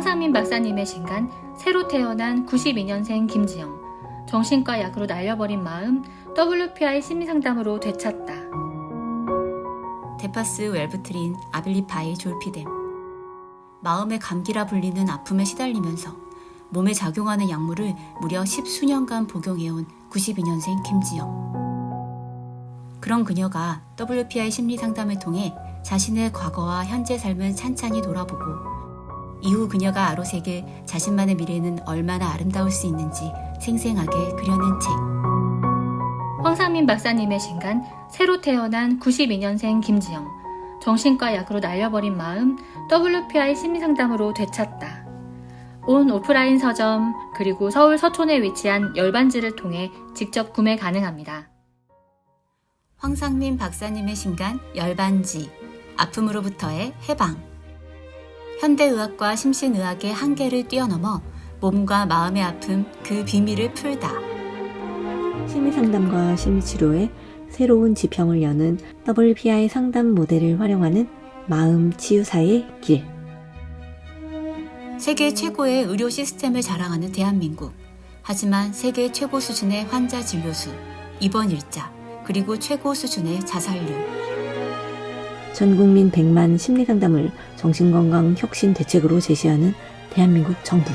황상민 박사님의 신간, 새로 태어난 92년생 김지영, 정신과 약으로 날려버린 마음, WPI 심리상담으로 되찾다. 데파스 웰브트린 아빌리파이 졸피뎀. 마음의 감기라 불리는 아픔에 시달리면서 몸에 작용하는 약물을 무려 10수년간 복용해온 92년생 김지영. 그런 그녀가 WPI 심리상담을 통해 자신의 과거와 현재 삶을 찬찬히 돌아보고 이후 그녀가 아로새길 자신만의 미래는 얼마나 아름다울 수 있는지 생생하게 그려낸 책. 황상민 박사님의 신간, 새로 태어난 92년생 김지영, 정신과 약으로 날려버린 마음, WPI 심리상담으로 되찾다. 온 오프라인 서점, 그리고 서울 서촌에 위치한 열반지를 통해 직접 구매 가능합니다. 황상민 박사님의 신간 열반지, 아픔으로부터의 해방. 현대의학과 심신의학의 한계를 뛰어넘어 몸과 마음의 아픔 그 비밀을 풀다. 심리상담과 심리치료의 새로운 지평을 여는 WPI 상담 모델을 활용하는 마음 치유사의 길. 세계 최고의 의료 시스템을 자랑하는 대한민국. 하지만 세계 최고 수준의 환자 진료수, 입원 일자, 그리고 최고 수준의 자살률. 전국민 100만 심리상담을 정신건강 혁신 대책으로 제시하는 대한민국 정부.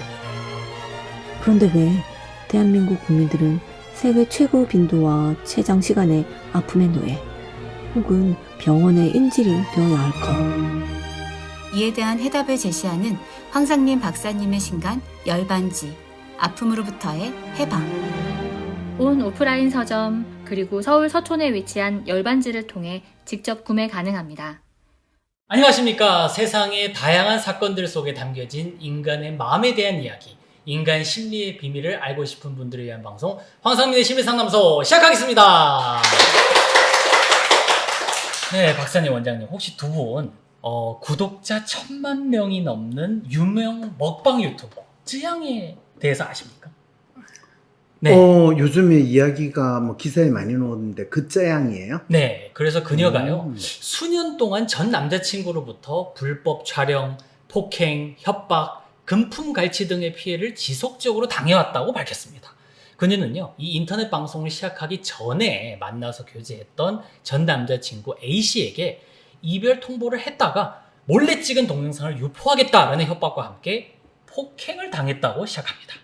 그런데 왜 대한민국 국민들은 세계 최고 빈도와 최장 시간의 아픔의 노예 혹은 병원의 인질이 되어야 할까? 이에 대한 해답을 제시하는 황상민 박사님의 신간 열반지, 아픔으로부터의 해방. 온 오프라인 서점, 그리고 서울 서촌에 위치한 열반지를 통해 직접 구매 가능합니다. 안녕하십니까. 세상의 다양한 사건들 속에 담겨진 인간의 마음에 대한 이야기, 인간 심리의 비밀을 알고 싶은 분들을 위한 방송, 황상민의 심리상담소 시작하겠습니다. 네, 박사님, 원장님, 혹시 두 분 구독자 1000만 명이 넘는 유명 먹방 유튜버 쯔양에 대해서 아십니까? 네. 요즘에 이야기가 뭐 기사에 많이 나오는데 그 짜양이에요? 네, 그래서 그녀가요 수년 동안 전 남자친구로부터 불법 촬영, 폭행, 협박, 금품 갈취 등의 피해를 지속적으로 당해왔다고 밝혔습니다. 그녀는요, 이 인터넷 방송을 시작하기 전에 만나서 교제했던 전 남자친구 A씨에게 이별 통보를 했다가 몰래 찍은 동영상을 유포하겠다라는 협박과 함께 폭행을 당했다고 시작합니다.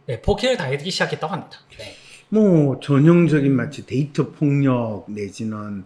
네, 폭행을 당하기 시작했다고 합니다. 네. 뭐 전형적인 마치 데이터 폭력 내지는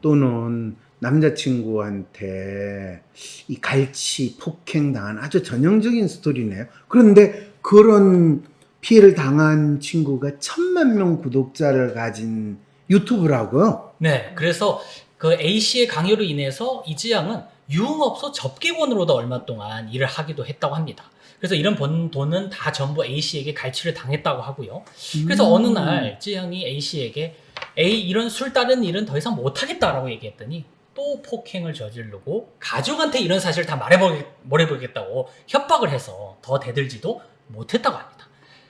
또는 남자친구한테 이 갈취, 폭행 당한 아주 전형적인 스토리네요. 그런데 그런 피해를 당한 친구가 1000만 명 구독자를 가진 유튜브라고요? 네, 그래서 그 A씨의 강요로 인해서 이지양은 유흥업소 접객원으로도 얼마 동안 일을 하기도 했다고 합니다. 그래서 이런 번 돈은 다 전부 A씨에게 갈취를 당했다고 하고요. 그래서 어느 날 지양이 A씨에게 이런 술 따른 일은 더 이상 못하겠다라고 얘기했더니 또 폭행을 저지르고 가족한테 이런 사실을 다 말해보겠다고 협박을 해서 더 대들지도 못했다고 합니다.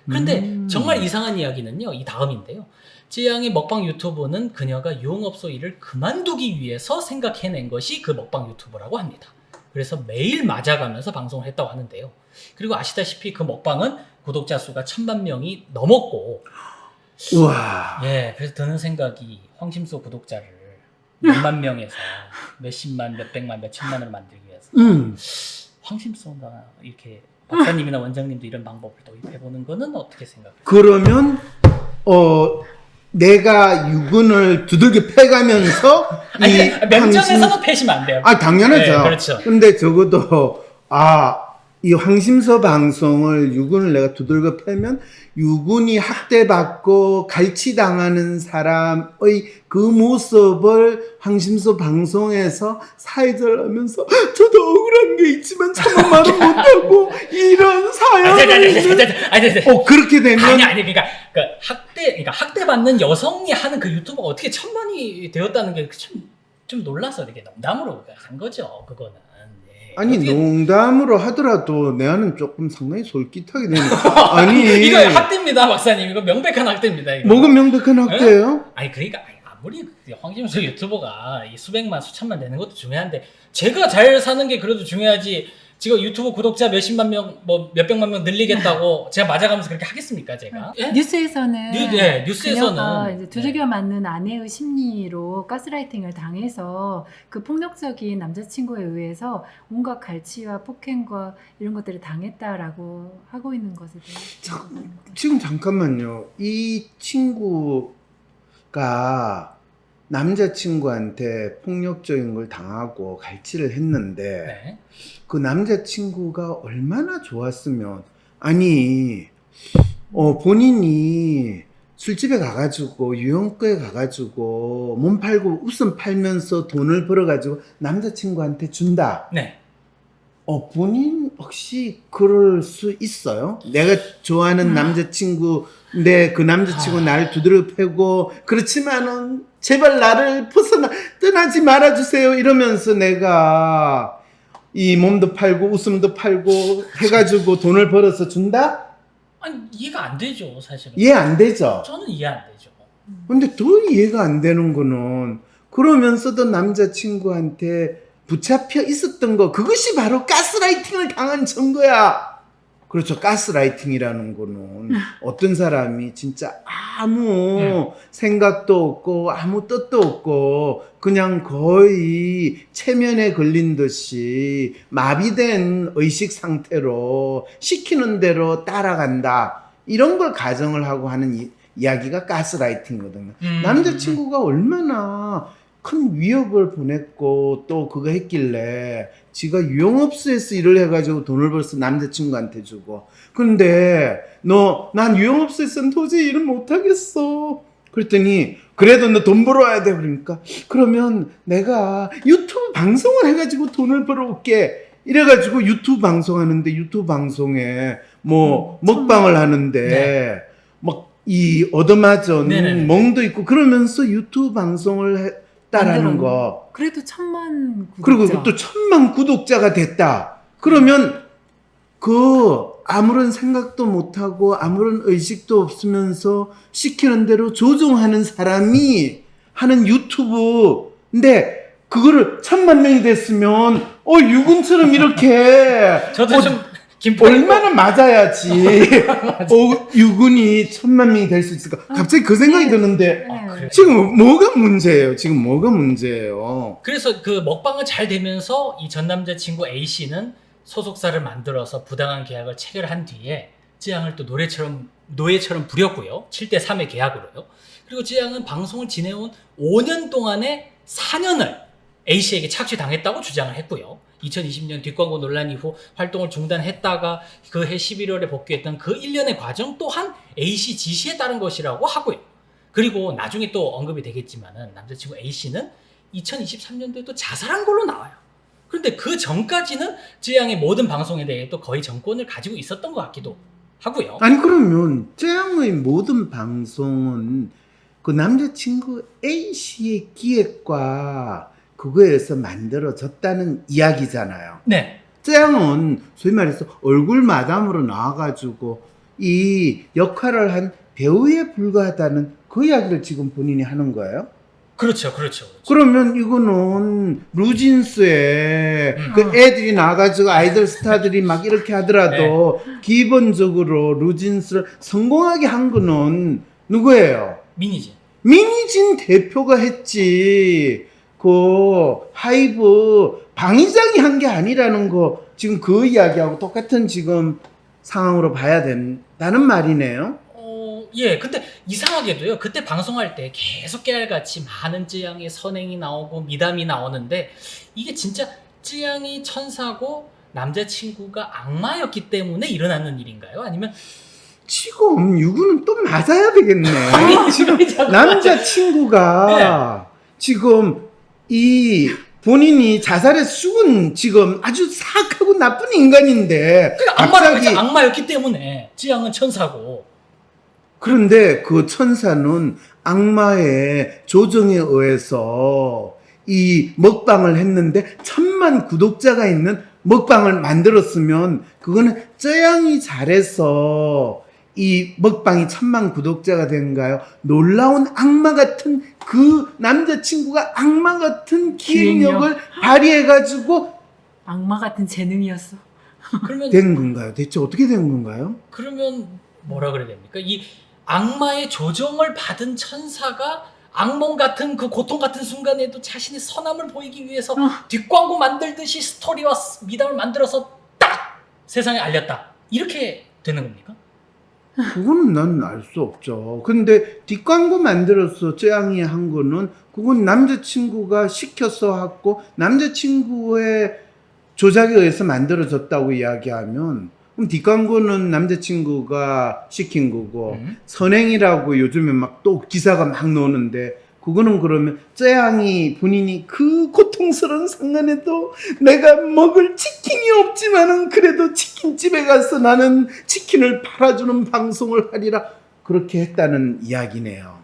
그런데 정말 이상한 이야기는요, 이 다음인데요. 지양의 먹방 유튜브는 그녀가 유흥업소 일을 그만두기 위해서 생각해낸 것이 그 먹방 유튜브라고 합니다. 그래서 매일 맞아가면서 방송을 했다고 하는데요. 그리고 아시다시피 그 먹방은 구독자 수가 1000만 명이 넘었고, 우와. 예, 그래서 드는 생각이 황심소 구독자를 몇만 명에서 몇십만, 몇백만, 몇천만으로 만들기 위해서 황심소나 이렇게 박사님이나 원장님도 이런 방법을 도입해보는 거는 어떻게 생각해요? 그러면 내가 유근을 두들겨 패가면서 면접에서는 패시면 안 돼요. 당연하죠. 네, 그렇죠. 근데 적어도 이 황심서 방송을 유군을 내가 두들겨 패면 유군이 학대받고 갈취당하는 사람의 그 모습을 황심서 방송에서 사회자를 하면서 저도 억울한 게 있지만 참아 말은 못하고 이런 사연을 그렇게 되면 아니 그러니까 학대받는 여성이 하는 그 유튜버가 어떻게 1000만이 되었다는 게 좀 놀라서 이렇게 농담으로 한 거죠. 그거는. 아니 농담으로 하더라도 내한은 조금 상당히 솔깃하게 되니까 이거 학대입니다, 박사님. 이거 명백한 학대입니다. 이거. 뭐가 명백한 학대예요? 네? 아니 그러니까 아무리 황심소 유튜버가 이 수백만 수천만 되는 것도 중요한데 제가 잘 사는 게 그래도 중요하지. 지금 유튜브 구독자 몇십만 명, 뭐 몇백만 명 늘리겠다고 제가 맞아가면서 그렇게 하겠습니까, 제가? 예? 뉴스에서는 뉴스에서는 그녀가 이제 두들겨 네. 맞는 아내의 심리로 가스라이팅을 당해서 그 폭력적인 남자친구에 의해서 온갖 갈취와 폭행과 이런 것들을 당했다라고 하고 있는 것에 대해서 지금 잠깐만요. 이 친구가 남자친구한테 폭력적인 걸 당하고 갈취를 했는데 네. 그 남자친구가 얼마나 좋았으면 아니 본인이 술집에 가가지고 유흥가에 가가지고 몸 팔고 웃음 팔면서 돈을 벌어가지고 남자친구한테 준다. 네. 본인 혹시 그럴 수 있어요? 내가 좋아하는 남자친구인데 그 남자친구 나를 두드려 패고 그렇지만은 제발 나를 떠나지 말아주세요 이러면서 내가 이 몸도 팔고 웃음도 팔고 해가지고 돈을 벌어서 준다? 아니 이해가 안 되죠, 사실은. 이해 안 되죠? 저는 이해 안 되죠. 근데 더 이해가 안 되는 거는 그러면서도 남자친구한테 붙잡혀 있었던 거 그것이 바로 가스라이팅을 당한 증거야. 그렇죠. 가스라이팅이라는 거는 어떤 사람이 진짜 아무 생각도 없고 아무 뜻도 없고 그냥 거의 체면에 걸린 듯이 마비된 의식 상태로 시키는 대로 따라간다. 이런 걸 가정을 하고 하는 이야기가 가스라이팅이거든요. 남자친구가 얼마나 큰 위협을 보냈고 또 그거 했길래 지가 유흥업소에서 일을 해가지고 돈을 벌어서 남자친구한테 주고 근데 난 유흥업소에서는 도저히 일을 못하겠어 그랬더니 그래도 너 돈 벌어와야 돼 그러니까 그러면 내가 유튜브 방송을 해가지고 돈을 벌어올게 이래가지고 유튜브 방송하는데 유튜브 방송에 뭐 먹방을 하는데 네. 막 이 얻어맞은 네네네. 멍도 있고 그러면서 유튜브 방송을 했다라는 거 그래도 1000만 구독자. 그리고 또 1000만 구독자가 됐다. 그러면 그 아무런 생각도 못하고 아무런 의식도 없으면서 시키는 대로 조종하는 사람이 하는 유튜브인데 그거를 1000만 명이 됐으면 유군처럼 이렇게 저도 좀 얼마나 맞아야지 유군이 1000만 명이 될 수 있을까 갑자기 그 생각이 드는데 네. 그래요? 지금 뭐가 문제예요? 지금 뭐가 문제예요? 그래서 그 먹방을 잘 되면서 이 전 남자친구 A씨는 소속사를 만들어서 부당한 계약을 체결한 뒤에 쯔양을 또 노예처럼 부렸고요. 7대3의 계약으로요. 그리고 쯔양은 방송을 지내온 5년 동안의 4년을 A씨에게 착취당했다고 주장을 했고요. 2020년 뒷광고 논란 이후 활동을 중단했다가 그 해 11월에 복귀했던 그 1년의 과정 또한 A씨 지시에 따른 것이라고 하고요. 그리고 나중에 또 언급이 되겠지만은 남자친구 A씨는 2023년도에 또 자살한 걸로 나와요. 그런데 그 전까지는 쯔양의 모든 방송에 대해 또 거의 정권을 가지고 있었던 것 같기도 하고요. 아니 그러면 쯔양의 모든 방송은 그 남자친구 A씨의 기획과 그거에서 만들어졌다는 이야기잖아요. 네. 쯔양은 소위 말해서 얼굴 마담으로 나와가지고 이 역할을 한 배우에 불과하다는 그 이야기를 지금 본인이 하는 거예요? 그렇죠. 그러면 이거는 루진스에 그 애들이 나가지고 아이돌 스타들이 막 이렇게 하더라도 기본적으로 루진스를 성공하게 한 거는 누구예요? 민희진 대표가 했지. 그 하이브 방위장이 한 게 아니라는 거 지금 그 이야기하고 똑같은 지금 상황으로 봐야 된다는 말이네요. 예, 근데 이상하게도요. 그때 방송할 때 계속 깨알같이 많은 쯔양의 선행이 나오고 미담이 나오는데 이게 진짜 쯔양이 천사고 남자친구가 악마였기 때문에 일어나는 일인가요? 아니면 지금 유구는 또 맞아야 되겠네. 지금 자꾸 남자친구가 지금 이 본인이 자살해서 죽은 지금 아주 사악하고 나쁜 인간인데 갑자기 악마였기 때문에 쯔양은 천사고. 그런데 그 천사는 악마의 조정에 의해서 이 먹방을 했는데 1000만 구독자가 있는 먹방을 만들었으면 그거는 쯔양이 잘해서 이 먹방이 1000만 구독자가 된가요? 놀라운 악마 같은 그 남자친구가 악마 같은 기획력을 발휘해가지고 악마 같은 재능이었어. 그러면 된 건가요? 대체 어떻게 된 건가요? 그러면 뭐라 그래야 됩니까? 이 악마의 조정을 받은 천사가 악몽 같은 그 고통 같은 순간에도 자신의 선함을 보이기 위해서 뒷광고 만들듯이 스토리와 미담을 만들어서 딱 세상에 알렸다. 이렇게 되는 겁니까? 그거는 난 알 수 없죠. 근데 뒷광고 만들어서 쯔양이 한 거는 그건 남자친구가 시켜서 했고 남자친구의 조작에 의해서 만들어졌다고 이야기하면 그럼 뒷광고는 남자친구가 시킨 거고 선행이라고 요즘에 막 또 기사가 막 나오는데 그거는 그러면 쯔양이 본인이 그 고통스러운 순간에도 내가 먹을 치킨이 없지만은 그래도 치킨집에 가서 나는 치킨을 팔아주는 방송을 하리라 그렇게 했다는 이야기네요.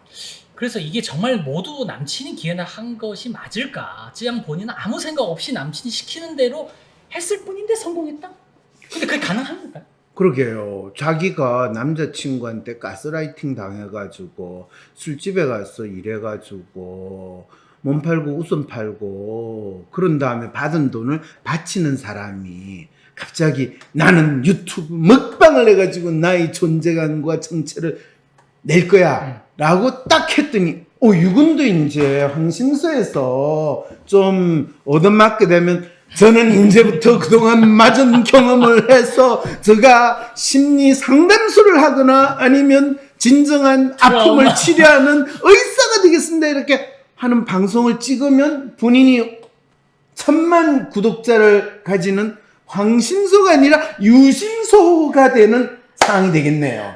그래서 이게 정말 모두 남친이 기회나 한 것이 맞을까? 쯔양 본인은 아무 생각 없이 남친이 시키는 대로 했을 뿐인데 성공했다? 근데 그게 가능한 건가요? 그러게요. 자기가 남자친구한테 가스라이팅 당해가지고 술집에 가서 일해가지고 몸 팔고 웃음 팔고 그런 다음에 받은 돈을 바치는 사람이 갑자기 나는 유튜브 먹방을 해가지고 나의 존재감과 정체를 낼 거야 라고 딱 했더니 이건도 이제 황신소에서 좀 얻어맞게 되면 저는 이제부터 그동안 맞은 경험을 해서 제가 심리 상담소를 하거나 아니면 진정한 아픔을 치료하는 의사가 되겠습니다. 이렇게 하는 방송을 찍으면 본인이 1000만 구독자를 가지는 황신소가 아니라 유심소가 되는 상황이 되겠네요.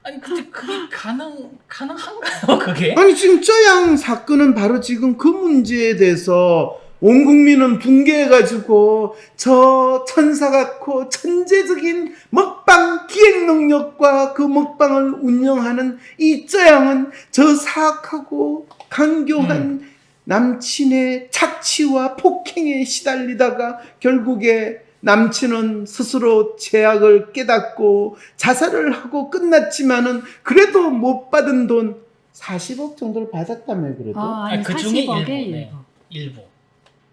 아니 근데 그게 가능한가요? 그게? 아니 지금 쩌양 사건은 바로 지금 그 문제에 대해서 온 국민은 붕괴해가지고 저 천사 같고 천재적인 먹방 기획 능력과 그 먹방을 운영하는 이 쩌양은 저 사악하고 강교한 남친의 착취와 폭행에 시달리다가 결국에 남친은 스스로 죄악을 깨닫고 자살을 하고 끝났지만은 그래도 못 받은 돈 40억 정도를 받았다며 그래도. 아니, 그 중에 40억의 일부네요. 일부.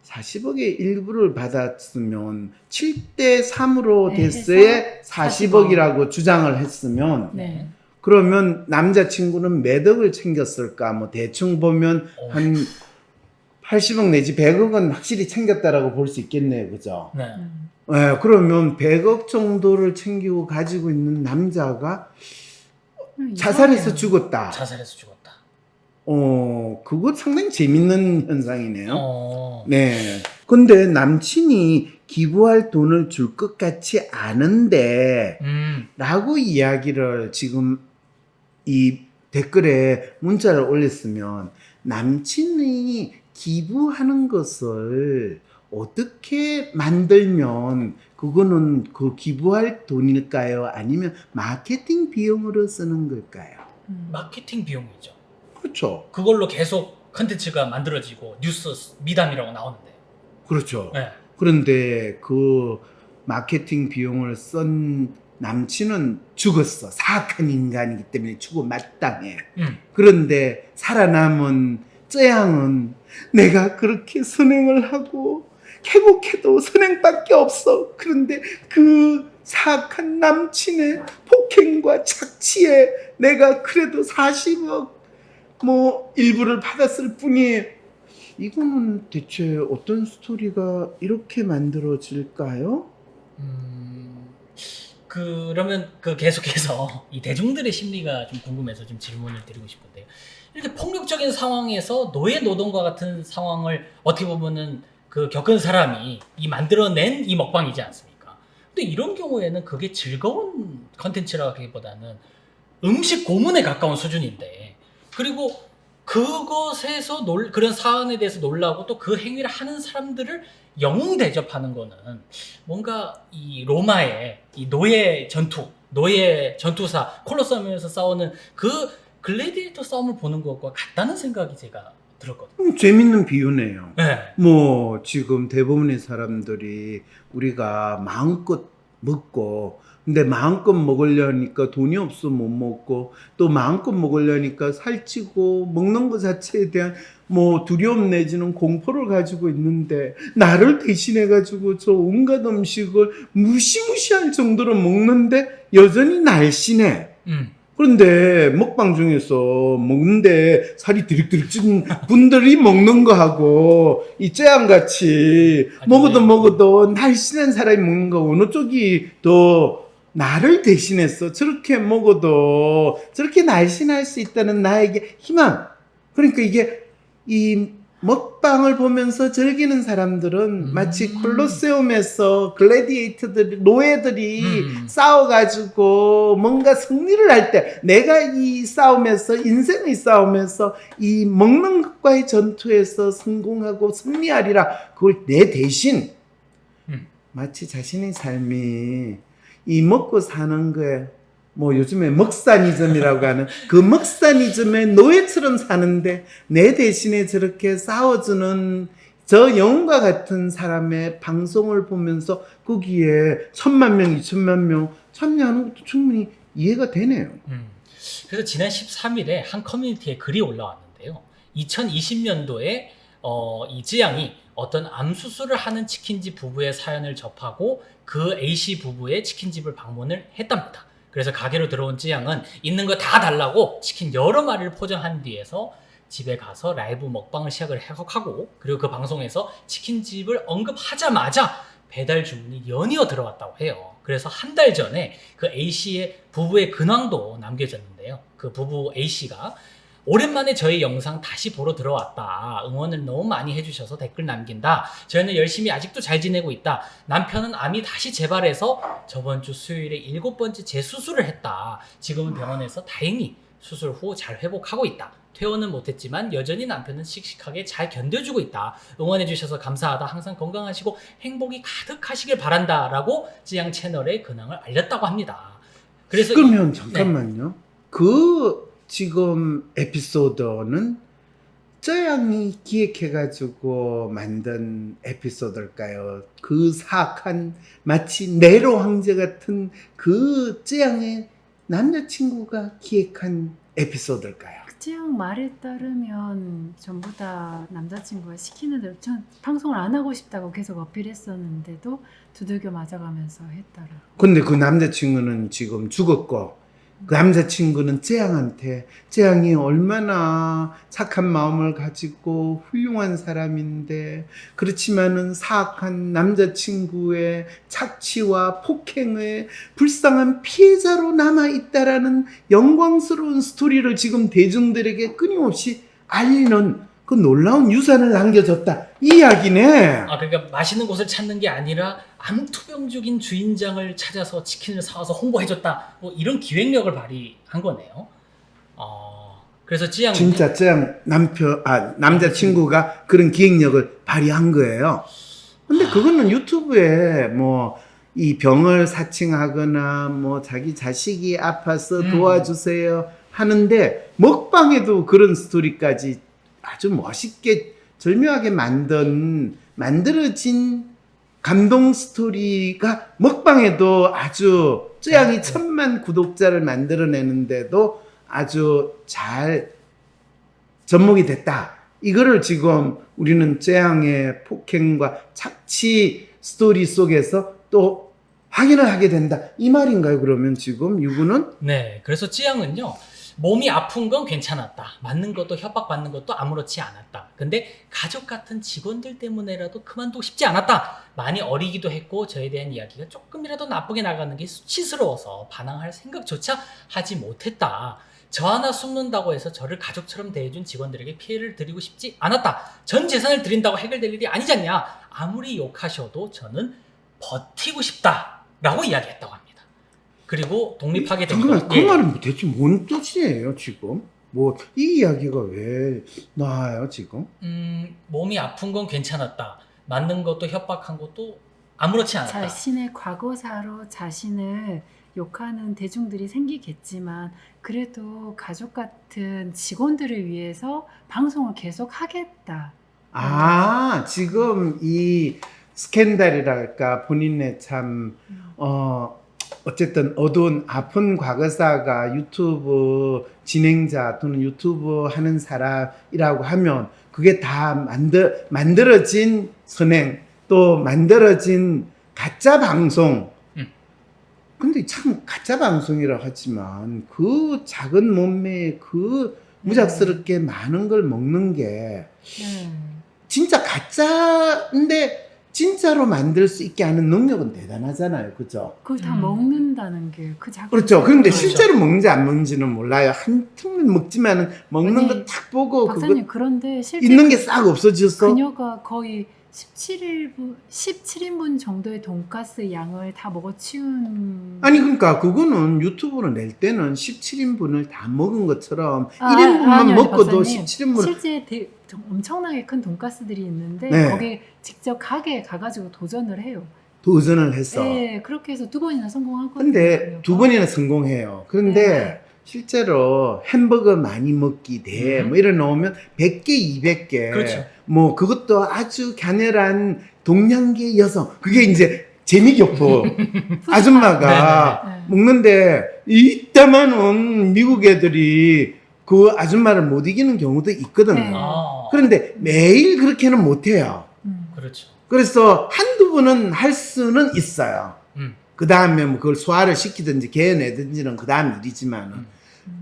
40억의 일부를 받았으면 7대 3으로 네, 됐어에 해서 40억이라고 주장을 했으면 네. 그러면 남자친구는 몇 억을 챙겼을까? 뭐 대충 보면 한 80억 내지 100억은 확실히 챙겼다라고 볼 수 있겠네요. 그죠? 네. 네, 그러면 100억 정도를 챙기고 가지고 있는 남자가 자살해서 죽었다. 자살해서 죽었다. 그거 상당히 재밌는 현상이네요. 어. 네. 근데 남친이 기부할 돈을 줄 것 같지 않은데, 라고 이야기를 지금 이 댓글에 문자를 올렸으면, 남친이 기부하는 것을 어떻게 만들면 그거는 그 기부할 돈일까요? 아니면 마케팅 비용으로 쓰는 걸까요? 마케팅 비용이죠. 그렇죠. 그걸로 계속 컨텐츠가 만들어지고 뉴스 미담이라고 나오는데. 그렇죠. 네. 그런데 그 마케팅 비용을 쓴 남친은 죽었어. 사악한 인간이기 때문에 죽어 마땅해. 그런데 살아남은 쯔양은 내가 그렇게 선행을 하고 행복해도 선행밖에 없어. 그런데 그 사악한 남친의 폭행과 착취에 내가 그래도 40억 뭐 일부를 받았을 뿐이에요. 이거는 대체 어떤 스토리가 이렇게 만들어질까요? 그러면 그 계속해서 이 대중들의 심리가 좀 궁금해서 좀 질문을 드리고 싶은데요. 이렇게 폭력적인 상황에서 노예 노동과 같은 상황을 어떻게 보면은 그 겪은 사람이 이 만들어낸 이 먹방이지 않습니까? 근데 이런 경우에는 그게 즐거운 컨텐츠라고 하기보다는 음식 고문에 가까운 수준인데, 그리고 그것에서 그런 사안에 대해서 놀라고 또 그 행위를 하는 사람들을 영웅 대접하는 거는 뭔가 이 로마의 이 노예 전투사 콜로세움에서 싸우는 그 글래디에이터 싸움을 보는 것과 같다는 생각이 제가 들었거든요. 재밌는 비유네요. 네. 뭐 지금 대부분의 사람들이 우리가 마음껏 먹고, 근데 마음껏 먹으려니까 돈이 없어 못 먹고, 또 마음껏 먹으려니까 살찌고, 먹는 것 자체에 대한 뭐 두려움 내지는 공포를 가지고 있는데, 나를 대신해가지고 저 온갖 음식을 무시무시할 정도로 먹는데 여전히 날씬해. 그런데 먹방 중에서 먹는데 살이 드릭드릭 찐 분들이 먹는 거하고 이 쯔양같이 먹어도 날씬한 사람이 먹는 거 어느 쪽이 더 나를 대신해서 저렇게 먹어도 저렇게 날씬할 수 있다는 나에게 희망. 그러니까 이게 이 먹방을 보면서 즐기는 사람들은 마치 콜로세움에서 글래디에이터들, 노예들이 싸워가지고 뭔가 승리를 할 때 내가 이 싸움에서, 인생의 싸움에서 이 먹는 것과의 전투에서 성공하고 승리하리라. 그걸 내 대신 마치 자신의 삶이 이 먹고 사는 거에 뭐 요즘에 먹사니즘이라고 하는 그 먹사니즘의 노예처럼 사는데 내 대신에 저렇게 싸워주는 저 영웅과 같은 사람의 방송을 보면서 거기에 1,000만 명, 2,000만 명 참여하는 것도 충분히 이해가 되네요. 그래서 지난 13일에 한 커뮤니티에 글이 올라왔는데요. 2020년도에 이지양이 어떤 암수술을 하는 치킨집 부부의 사연을 접하고 그 A씨 부부의 치킨집을 방문을 했답니다. 그래서 가게로 들어온 쯔양은 있는 거 다 달라고 치킨 여러 마리를 포장한 뒤에서 집에 가서 라이브 먹방을 시작을 하고, 그리고 그 방송에서 치킨집을 언급하자마자 배달 주문이 연이어 들어왔다고 해요. 그래서 한 달 전에 그 A씨의 부부의 근황도 남겨졌는데요. 그 부부 A씨가 오랜만에 저희 영상 다시 보러 들어왔다. 응원을 너무 많이 해주셔서 댓글 남긴다. 저희는 열심히 아직도 잘 지내고 있다. 남편은 암이 다시 재발해서 저번 주 수요일에 7번째 재수술을 했다. 지금은 병원에서 다행히 수술 후 잘 회복하고 있다. 퇴원은 못했지만 여전히 남편은 씩씩하게 잘 견뎌주고 있다. 응원해주셔서 감사하다. 항상 건강하시고 행복이 가득하시길 바란다. 라고 쯔양 채널의 근황을 알렸다고 합니다. 그래서 그러면 잠깐만요. 그 지금 에피소드는 쯔양이 기획해가지고 만든 에피소드일까요? 그 사악한 마치 네로 황제 같은 그 쯔양의 남자친구가 기획한 에피소드일까요? 쯔양 말에 따르면 전부 다 남자친구가 시키는 대로 전 방송을 안 하고 싶다고 계속 어필했었는데도 두들겨 맞아가면서 했더라고. 근데 그 남자친구는 지금 죽었고, 그 남자친구는 쯔양한테 쯔양이 얼마나 착한 마음을 가지고 훌륭한 사람인데 그렇지만은 사악한 남자친구의 착취와 폭행의 불쌍한 피해자로 남아있다라는 영광스러운 스토리를 지금 대중들에게 끊임없이 알리는 그 놀라운 유산을 남겨줬다, 이 이야기네. 그러니까 맛있는 곳을 찾는 게 아니라 암투병 중인 주인장을 찾아서 치킨을 사와서 홍보해줬다. 뭐 이런 기획력을 발휘한 거네요. 그래서 쯔양 진짜 쯔양 남자친구가 그런 기획력을 발휘한 거예요. 근데 그거는 유튜브에 뭐 이 병을 사칭하거나 뭐 자기 자식이 아파서 도와주세요 하는데, 먹방에도 그런 스토리까지 아주 멋있게 절묘하게 만들어진 감동 스토리가 먹방에도 아주 쯔양이 1,000만 구독자를 만들어내는데도 아주 잘 접목이 됐다. 이거를 지금 우리는 쯔양의 폭행과 착취 스토리 속에서 또 확인을 하게 된다, 이 말인가요? 그러면 지금 유구는? 네, 그래서 쯔양은요, 몸이 아픈 건 괜찮았다. 맞는 것도 협박받는 것도 아무렇지 않았다. 근데 가족 같은 직원들 때문에라도 그만두고 싶지 않았다. 많이 어리기도 했고 저에 대한 이야기가 조금이라도 나쁘게 나가는 게 수치스러워서 반항할 생각조차 하지 못했다. 저 하나 숨는다고 해서 저를 가족처럼 대해준 직원들에게 피해를 드리고 싶지 않았다. 전 재산을 드린다고 해결될 일이 아니잖냐. 아무리 욕하셔도 저는 버티고 싶다. 라고 이야기했다고 합니다. 그리고 독립하게 된 거. 잠깐만, 그 말은 대체 뭔 뜻이에요 지금? 뭐 이 이야기가 왜 나와요 지금? 몸이 아픈 건 괜찮았다. 맞는 것도 협박한 것도 아무렇지 않았다. 자신의 과거사로 자신을 욕하는 대중들이 생기겠지만 그래도 가족 같은 직원들을 위해서 방송을 계속 하겠다. 지금 이 스캔들이랄까 본인의 참 어쨌든 어두운 아픈 과거사가 유튜브 진행자 또는 유튜브 하는 사람이라고 하면 그게 다 만들어진 선행 또 만들어진 가짜 방송. 근데 참 가짜 방송이라 하지만 그 작은 몸매에 그 무작스럽게 많은 걸 먹는 게 네. 진짜 가짜인데 진짜로 만들 수 있게 하는 능력은 대단하잖아요. 그죠? 그걸 다 음. 먹는다는 게 그 작은 그렇죠. 그런데 그렇죠. 실제로 먹는지 안 먹는지는 몰라요. 한 틈은 먹지만은 먹는 아니, 거 딱 보고 박사님 그거 그런데 실제 있는 게 싹 없어졌어. 그녀가 거의 17인분 정도의 돈가스 양을 다 먹어치운 아니 그러니까 그거는 유튜브로 낼 때는 17인분을 다 먹은 것처럼 아, 1인분만 아니, 먹고도 박사님. 17인분을 실제 엄청나게 큰 돈가스들이 있는데 네. 거기에 직접 가게에 가가지고 도전을 해요. 도전을 했어. 네, 그렇게 해서 2번이나 성공하거든요. 근데 2번이나 성공해요. 그런데 네. 실제로 햄버거 많이 먹기 대 뭐 이래 놓으면 100개, 200개. 그렇죠. 뭐 그것도 아주 갸냘한 동양계 여성. 그게 이제 재미교포 아줌마가 네. 먹는데 이따만은 미국 애들이 그 아줌마를 못 이기는 경우도 있거든요. 네. 아, 그런데 매일 그렇게는 못 해요. 그렇죠. 그래서 한두 번은 할 수는 있어요. 그 다음에 뭐 그걸 소화를 시키든지 개어내든지는 그 다음 일이지만은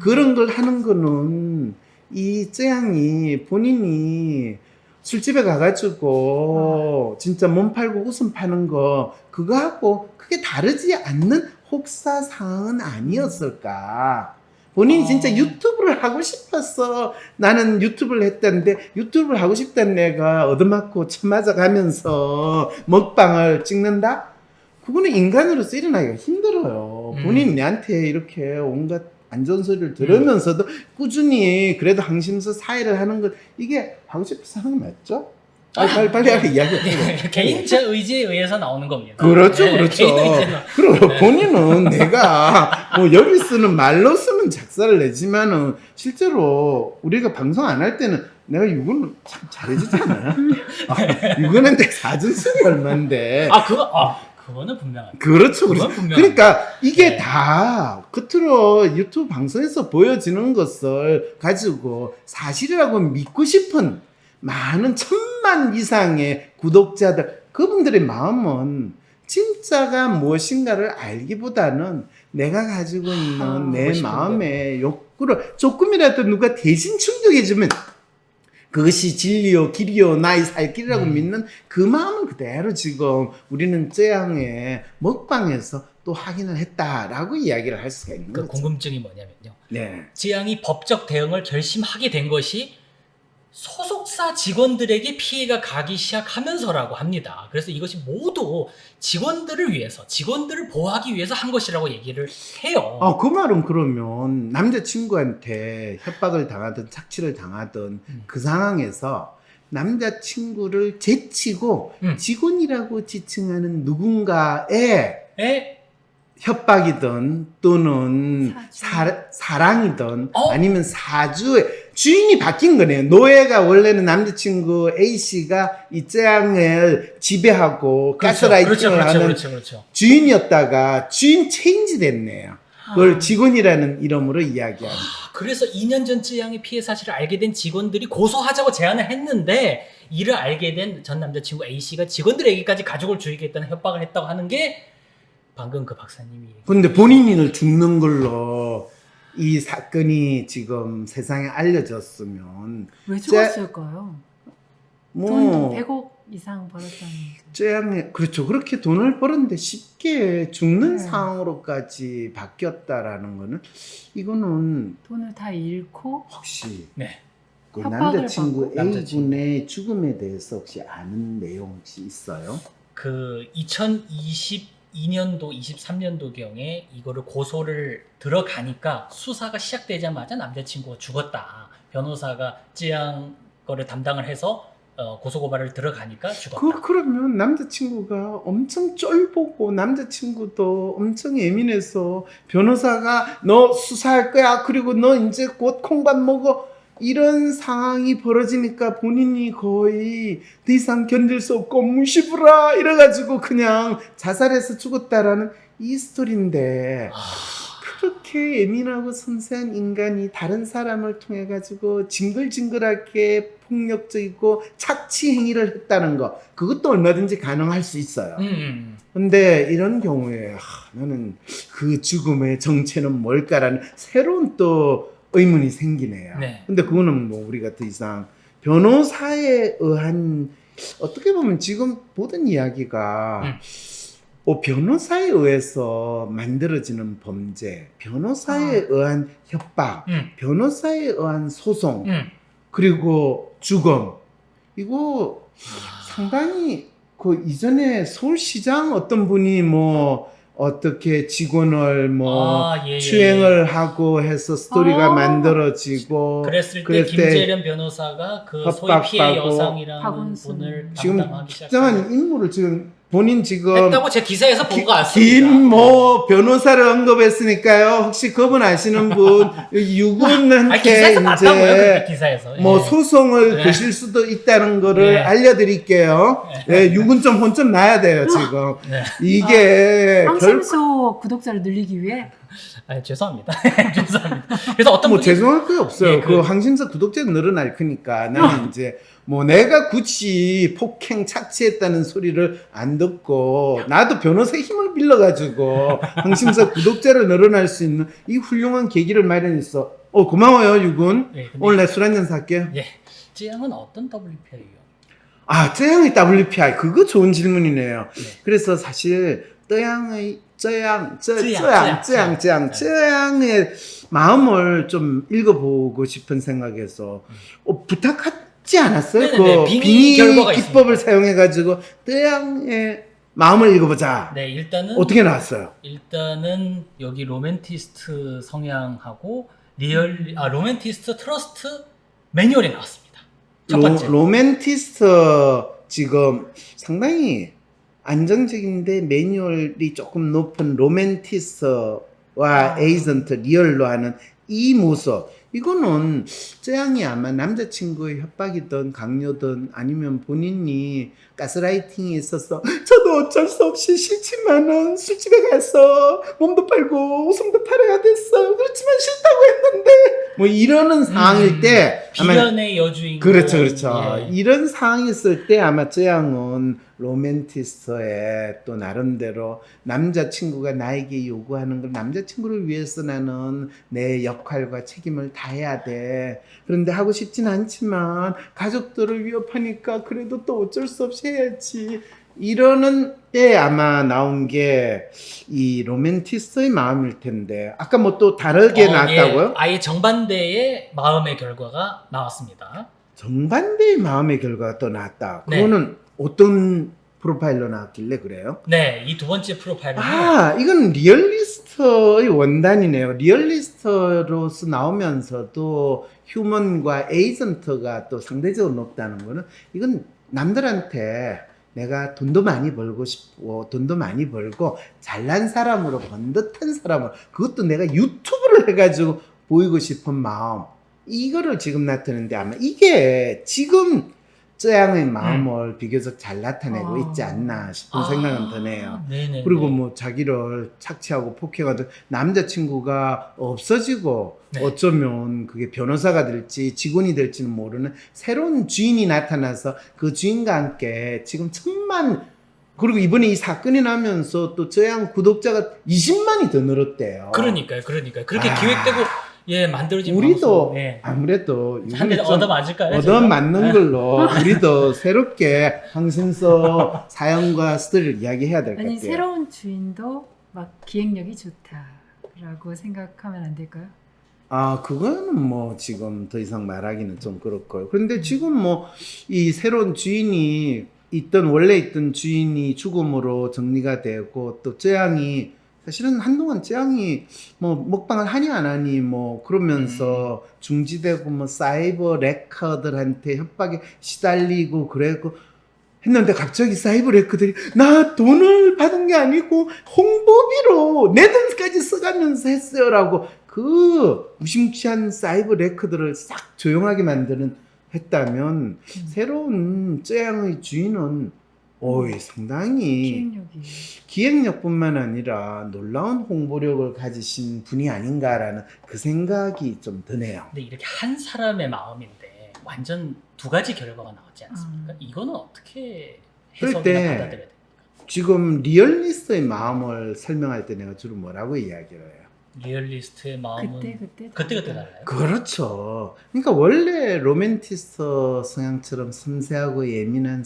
그런 걸 하는 거는 이 쯔양이 본인이 술집에 가가지고 진짜 몸 팔고 웃음 파는 거 그거하고 크게 다르지 않는 혹사사항은 아니었을까. 본인이 진짜 유튜브를 하고 싶었어. 나는 유튜브를 했다는데 유튜브를 하고 싶다는 내가 얻어맞고 쳐맞아 가면서 먹방을 찍는다? 그거는 인간으로서 일어나기가 힘들어요. 본인이 내한테 이렇게 온갖 안 좋은 소리를 들으면서도 꾸준히 그래도 항심서 사회를 하는 것 이게 하고 싶어서 하는 거 맞죠? 빨리 하게 이야기해. 개인적 의지에 의해서 나오는 겁니다. 그렇죠, 네, 그렇죠. 개인 의지는. 그리고 본인은 내가 뭐 여기 쓰는 말로 쓰면 작사를 내지만은 실제로 우리가 방송 안 할 때는 내가 유근을 참 잘해주잖아. 유근한테 사전수이 얼만데. 그거는 분명하죠. 그렇죠. 그건 그렇죠. 분명합니다. 그러니까 이게 네. 다 겉으로 유튜브 방송에서 보여지는 것을 가지고 사실이라고 믿고 싶은 많은 1000만 이상의 구독자들, 그분들의 마음은 진짜가 무엇인가를 알기보다는 내가 가지고 있는 내 멋있군요. 마음의 욕구를 조금이라도 누가 대신 충족해주면 그것이 진리요 길이요 나의 살 길이라고 믿는 그 마음은 그대로 지금 우리는 쯔양의 먹방에서 또 확인을 했다라고 이야기를 할 수가 있는 그 거죠. 궁금증이 뭐냐면요. 네. 쯔양이 법적 대응을 결심하게 된 것이 소속사 직원들에게 피해가 가기 시작하면서라고 합니다. 그래서 이것이 모두 직원들을 위해서, 직원들을 보호하기 위해서 한 것이라고 얘기를 해요. 그 말은 그러면 남자친구한테 협박을 당하든 착취를 당하든 그 상황에서 남자친구를 제치고 직원이라고 지칭하는 누군가의 협박이든 또는 사랑이든 아니면 사주의 주인이 바뀐 거네요. 노예가 원래는 남자친구 A씨가 이 쯔양을 지배하고 가스라이팅을 하는 주인이었다가 주인 체인지 됐네요. 그걸 직원이라는 이름으로 이야기하는. 그래서 2년 전 쯔양의 피해 사실을 알게 된 직원들이 고소하자고 제안을 했는데 이를 알게 된 전 남자친구 A씨가 직원들에게까지 가족을 죽이겠다는 협박을 했다고 하는 게 방금 그 박사님이. 근데 본인을 죽는 걸로 이 사건이 지금 세상에 알려졌으면 왜 죽었을까요? 뭐 돈 100억 이상 벌었다는. 쯔양이 그렇죠. 그렇게 돈을 벌었는데 쉽게 죽는 네. 상황으로까지 바뀌었다라는 거는 이거는 돈을 다 잃고 혹시 네. 그 협박을 남자친구 받고? A군의 죽음에 대해서 혹시 아는 내용 혹시 있어요? 그 2022년도 23년도경에 이거를 고소를 들어가니까 수사가 시작되자마자 남자친구가 죽었다. 변호사가 쯔양 거를 담당을 해서 고소고발을 들어가니까 죽었다. 그러면 남자친구가 엄청 쫄보고 남자친구도 엄청 예민해서 변호사가 너 수사할 거야. 그리고 너 이제 곧 콩밥 먹어. 이런 상황이 벌어지니까 본인이 거의 더 이상 견딜 수 없고 무시부라 이래가지고 그냥 자살해서 죽었다라는 이 스토리인데 그렇게 예민하고 섬세한 인간이 다른 사람을 통해 가지고 징글징글하게 폭력적이고 착취 행위를 했다는 거 그것도 얼마든지 가능할 수 있어요. 근데 이런 경우에 나는 그 죽음의 정체는 뭘까라는 새로운 또 의문이 생기네요. 네. 근데 그거는 뭐 우리가 더 이상 변호사에 의한 어떻게 보면 지금 모든 이야기가 변호사에 의해서 만들어지는 범죄, 변호사에 의한 협박, 변호사에 의한 소송, 그리고 죽음. 이거 상당히 그 이전에 서울시장 어떤 분이 뭐 어떻게 직원을 뭐 추행을 하고 해서 스토리가 만들어지고 그랬을 때 그럴 때 김재련 변호사가 그 소위 피해 협박받고 여성이라는 박원순. 분을 지금 담당하기 특정한 시작했어요. 인물을 지금 본인 지금 했다고 제 기사에서 보고 왔습니다. 김모 변호사를 언급했으니까요. 혹시 그분 아시는 분 유군한테 기사에서 봤다고요? 이제 그때 기사에서. 뭐 예. 소송을 네. 거실 수도 있다는 거를 네. 알려드릴게요. 네, 유군 좀 혼 좀 나야 돼요 지금. 네. 이게 황심소 구독자를 늘리기 위해 죄송합니다. 죄송합니다. 그래서 어떤 뭐 분이 죄송할 거 없어요. 예, 그 항심사 구독자 늘어날 거니까 나는 이제 뭐 내가 굳이 폭행 착취했다는 소리를 안 듣고 나도 변호사의 힘을 빌려가지고 항심사 구독자를 늘어날 수 있는 이 훌륭한 계기를 마련했어. 고마워요 유군. 예, 근데 오늘 내 술 한잔 살게. 예. 찌양은 어떤 WPI예요? 쩌양의 WPI 그거 좋은 질문이네요. 네. 그래서 사실 쩌양의 쩌양의 마음을 좀 읽어보고 싶은 생각에서 부탁하지 않았어요? 네네네. 그 빙의 빙의 결과가 기법을 있습니다. 사용해가지고 쩌양의 마음을 읽어보자. 네, 일단은 어떻게 나왔어요? 일단은 여기 로맨티스트 성향하고 로맨티스트 트러스트 매뉴얼이 나왔습니다. 첫 번째. 로맨티스트 지금 상당히 안정적인데 매뉴얼이 조금 높은 로맨티스트와 에이전트 리얼로 하는 이 모습 이거는 쩌양이 아마 남자친구의 협박이든 강요든 아니면 본인이 가스라이팅이 있어서 저도 어쩔 수 없이 싫지만은 술집에 가서 몸도 팔고 웃음도 팔아야 됐어요. 그렇지만 싫다고 했는데 뭐 이러는 상황일 때 아마 비련의 여주인공. 그렇죠. 예. 이런 상황이 있을 때 아마 쩌양은 로맨티스트의 또 나름대로 남자친구가 나에게 요구하는 걸 남자친구를 위해서 나는 내 역할과 책임을 다해야 돼. 그런데 하고 싶진 않지만 가족들을 위협하니까 그래도 또 어쩔 수 없이 해야지. 이러는 때 아마 나온 게 이 로맨티스트의 마음일 텐데 아까 뭐 또 다르게 나왔다고요? 예. 아예 정반대의 마음의 결과가 나왔습니다. 정반대의 마음의 결과가 또 나왔다. 네. 그거는 어떤 프로파일로 나왔길래 그래요? 네, 이 두 번째 프로파일은 이건 리얼리스트의 원단이네요. 리얼리스트로서 나오면서도 휴먼과 에이전트가 또 상대적으로 높다는 거는 이건 남들한테 내가 돈도 많이 벌고 싶고 돈도 많이 벌고 잘난 사람으로 번듯한 사람으로 그것도 내가 유튜브를 해가지고 보이고 싶은 마음 이거를 지금 나타내는데 아마 이게 지금 쩌양의 마음을 비교적 잘 나타내고 있지 않나 싶은 생각은 드네요. 네네. 그리고 뭐 자기를 착취하고 폭행하던 남자친구가 없어지고 네. 어쩌면 그게 변호사가 될지 직원이 될지는 모르는 새로운 주인이 나타나서 그 주인과 함께 지금 1000만 그리고 이번에 이 사건이 나면서 또 쩌양 구독자가 20만이 더 늘었대요. 그러니까요. 그렇게 기획되고 만들어진 우리도 방송. 예. 아무래도 한 대 얻어 맞을까요? 얻어맞는 걸로 우리도 새롭게 황신서 사연과 스토리를 이야기해야 될 것 같아요. 아니 새로운 주인도 막 기획력이 좋다라고 생각하면 안 될까요? 그거는 뭐 지금 더 이상 말하기는 좀 그렇고요. 그런데 지금 뭐 이 새로운 주인이 원래 있던 주인이 죽음으로 정리가 되고 또 쩌양이 사실은 한동안 쩌양이 뭐 먹방을 하니 안 하니 뭐 그러면서 중지되고 뭐 사이버 레커들한테 협박에 시달리고 그래고 했는데 갑자기 사이버 레커들이 나 돈을 받은 게 아니고 홍보비로 내 돈 여기까지 써가면서 했어요라고 그 무심취한 사이버 레코드를 싹 조용하게 했다면 새로운 쯔양의 주인은 상당히 기획력이. 기획력뿐만 아니라 놀라운 홍보력을 가지신 분이 아닌가라는 그 생각이 좀 드네요. 근데 이렇게 한 사람의 마음인데 완전 두 가지 결과가 나왔지 않습니까? 이거는 어떻게 그럴 해석이나 때 받아들여야 됩니까? 지금 리얼리스트의 마음을 설명할 때 내가 주로 뭐라고 이야기를 해요? 리얼리스트의 마음은 그때 달라요. 그렇죠. 그러니까 원래 로맨티스트 성향처럼 섬세하고 예민한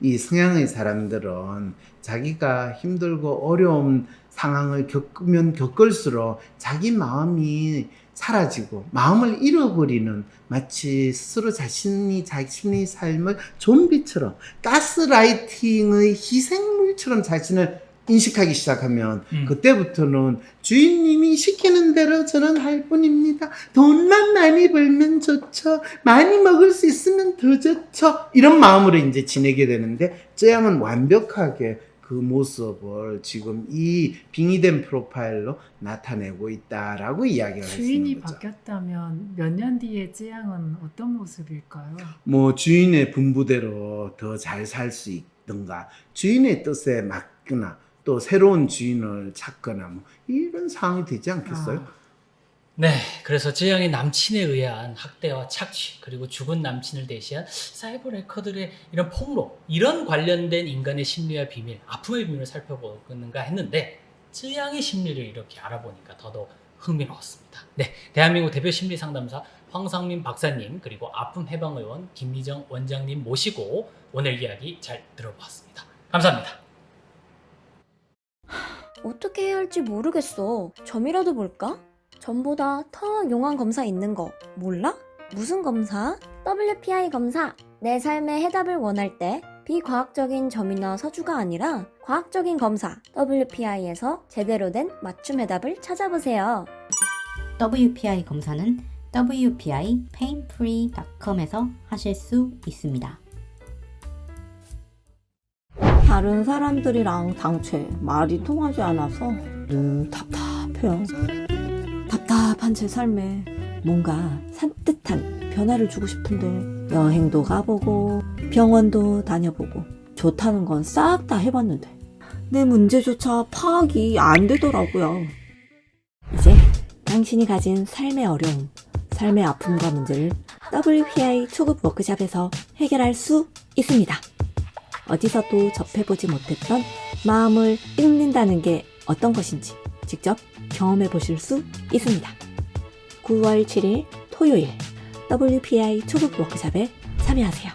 이 성향의 사람들은 자기가 힘들고 어려운 상황을 겪으면 겪을수록 자기 마음이 사라지고 마음을 잃어버리는, 마치 스스로 자신이 자신의 삶을 좀비처럼 가스라이팅의 희생물처럼 자신을 인식하기 시작하면 그때부터는 주인님이 시키는 대로 저는 할 뿐입니다. 돈만 많이 벌면 좋죠. 많이 먹을 수 있으면 더 좋죠. 이런 마음으로 이제 지내게 되는데, 쯔양은 완벽하게 그 모습을 지금 이 빙의된 프로파일로 나타내고 있다라고 이야기가 주인이 있는 거죠. 바뀌었다면 몇 년 뒤에 쯔양은 어떤 모습일까요? 뭐 주인의 분부대로 더 잘 살 수 있든가, 주인의 뜻에 맞거나 또 새로운 주인을 찾거나 뭐 이런 상황이 되지 않겠어요? 네, 그래서 쯔양의 남친에 의한 학대와 착취, 그리고 죽은 남친을 대시한 사이버 레코드의 이런 폭로, 이런 관련된 인간의 심리와 비밀, 아픔의 비밀을 살펴보는가 했는데, 쯔양의 심리를 이렇게 알아보니까 더더욱 흥미로웠습니다. 네, 대한민국 대표 심리상담사 황상민 박사님, 그리고 아픔 해방의원 김미정 원장님 모시고 오늘 이야기 잘 들어보았습니다. 감사합니다. 어떻게 해야 할지 모르겠어. 점이라도 볼까? 점보다 더 용한 검사 있는 거 몰라? 무슨 검사? WPI 검사. 내 삶의 해답을 원할 때 비과학적인 점이나 서주가 아니라 과학적인 검사 WPI에서 제대로 된 맞춤 해답을 찾아보세요. WPI 검사는 wpipainfree.com에서 하실 수 있습니다. 다른 사람들이랑 당최 말이 통하지 않아서 답답해요. 답답한 제 삶에 뭔가 산뜻한 변화를 주고 싶은데 여행도 가보고 병원도 다녀보고 좋다는 건 싹 다 해봤는데 내 문제조차 파악이 안 되더라고요. 이제 당신이 가진 삶의 어려움, 삶의 아픔과 문제를 WPI 초급 워크샵에서 해결할 수 있습니다. 어디서도 접해보지 못했던 마음을 읽는다는 게 어떤 것인지 직접 경험해 보실 수 있습니다. 9월 7일 토요일 WPI 초급 워크샵에 참여하세요.